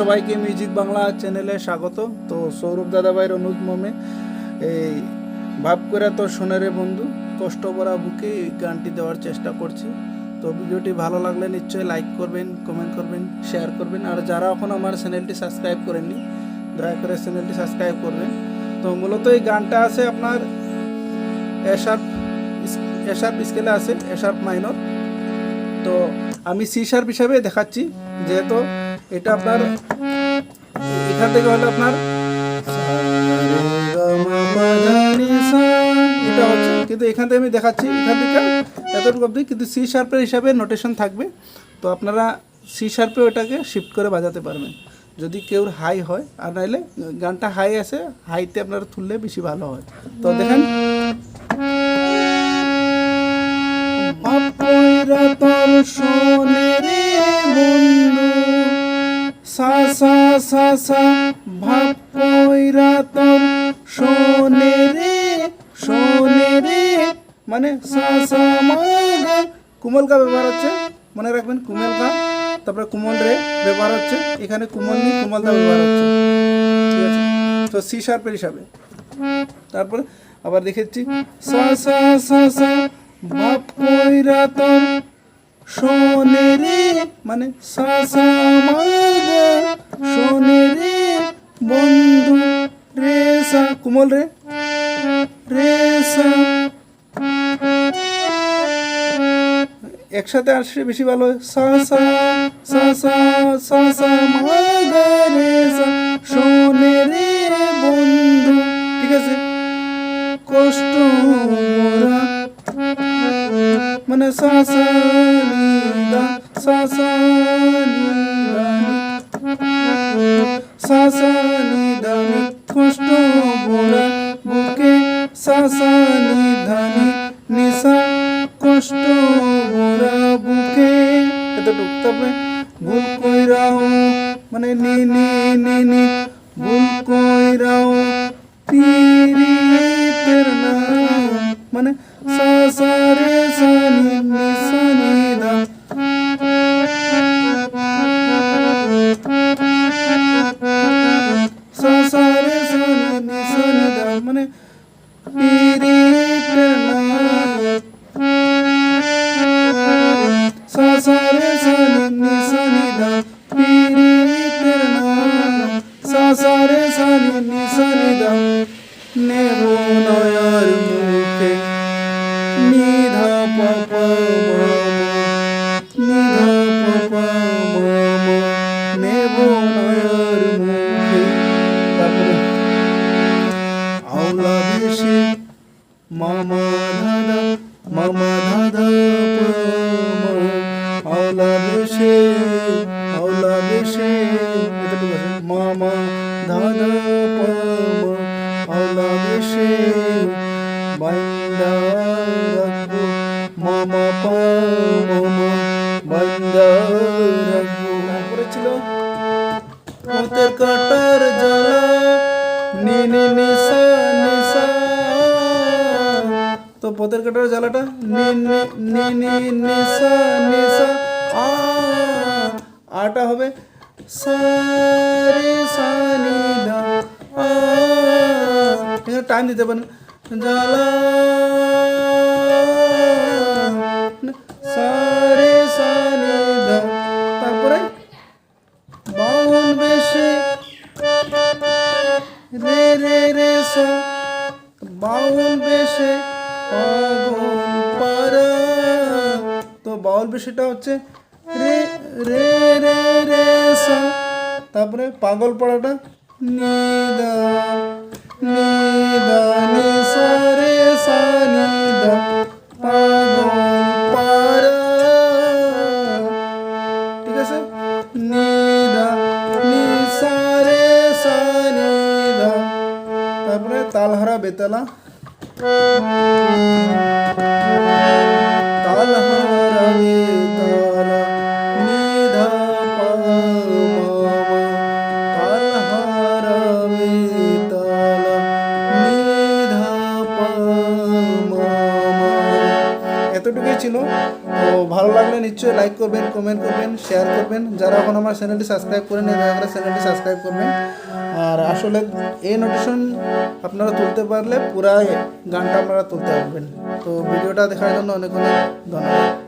সবাইকে মিউজিক বাংলা চ্যানেলে স্বাগত। তো সৌরভ দাদাভাইয়ের অনুরোধ মর্মে এই ভাব করে তোর সোনারে বন্ধু কষ্ট ভরা বুকে এই গানটি দেওয়ার চেষ্টা করছি। তো ভিডিওটি ভালো লাগলে নিশ্চয়ই লাইক করবেন, কমেন্ট করবেন, শেয়ার করবেন। আর যারা এখন আমার চ্যানেলটি সাবস্ক্রাইব করেননি দয়া করে চ্যানেলটি সাবস্ক্রাইব করবেন। তো মূলত এই গানটা আছে আপনার এ শার্প স্কেলে আছে, এ শার্প মাইনর। তো আমি সি শার্প হিসাবে দেখাচ্ছি, যেহেতু এটা আপনার এখান থেকে হলো আপনার এটা হচ্ছে, কিন্তু এখান থেকে আমি দেখাচ্ছি এখান থেকে এতটুকু অবধি, কিন্তু সি শার্পের হিসাবে নোটেশন থাকবে। তো আপনারা সি শার্পে ওটাকে শিফট করে বাজাতে পারবেন যদি কেউ হাই হয়, আর নাইলে গানটা হাই আছে, হাইতে আপনারা তুললে বেশি ভালো হয়। তো দেখেন সা সা সা সা ভাব কইরা তোর শোনে রে মানে সা সা মা গা, কুমল কা ব্যবহার হচ্ছে, মনে রাখবেন কুমল কা, তারপরে কুমল রে ব্যবহার হচ্ছে, এখানে কুমল নি কুমল দা ব্যবহার হচ্ছে, ঠিক আছে। তো সি শার্পের হিসাবে তারপরে আবার দেখেছি সা সা সা সা ভাব কইরা তোর শোনে রে মানে সা সা মা গা শোনে রে বন্ধু রে সা কুমল রে সা, একসাথে আসলে বেশি ভালো হয়। সা সা সা সা সা সা মা গা রে সা শোনে রে বন্ধু, ঠিক আছে। কষ্ট মোরা মানে সা সা নি দা সা সা নি দা সা সা নি দা নি কষ্ট মোরা বুকে সা সা নি ধা নি নি সা কষ্ট মোরা বুকে, এতটুকু। তারপরে ভুল কইরাও মানে নি নি নি নি ভুল কইরাও পিরিতের নাম মানে সা সা রে সা নি নি সা নি দা, সা সা রে সা নি নি সা নি দা মানে পিরিতের নাম, সা সা রে সা নি নি সা নি দা পিরিতের নাম, সা সা রে সা নি নি সা নি দা নেব নয়ার মুখে নিধা পাপা নিধা পাপা মামা নেব নয়ার মুখে। তারপরে আওলা বেশে মামা ধাদা পামা আওলা বেশে এতটুকু আছে, মামা ধাদা পামা আওলা বেশে বাইন্দা রাখবো মামা পা মামা বাইন্দা রাখবো। তারপরে ছিল পথের কাটার জ্বালা নি নি নি সা নি সা, তো পথের কাটার জ্বালাটা নি নি নি নি নি সা আ, আটা হবে সা রে সা নি দা আ, এখানে টাইম দিতে পারেন জ্বালা সা রে সা নি দা। তারপরে বাউল বেশে রে রে রে সা, বাউল বেশে পাগল পারা, তো বাউল বেশিটা হচ্ছে রে রে রে রে সা, তারপরে পাগল পাড়াটা নি দা নি সা রে সা নি দা পাগল পাড়া, ঠিক আছে। নি দা নি সা রে সা নি দা, তারপরে তালহারা বেতালা তালহারা বেতালা নিধা পা মামা তালহারা বেতালা নিধা পা মামা, এতটুকু এতটুকুই ছিল। তো ভালো লাগলে নিশ্চয়ই লাইক করবেন, কমেন্ট করবেন, শেয়ার করবেন। যারা এখন আমার চ্যানেলটি সাবস্ক্রাইব করেন দয়া করে চ্যানেলটি সাবস্ক্রাইব করবেন। আর আসলে এই নোটিশন আপনারা তুলতে পারলে পুরা গানটা আপনারা তুলতে পারবেন। তো ভিডিওটা দেখার জন্য অনেক অনেক ধন্যবাদ।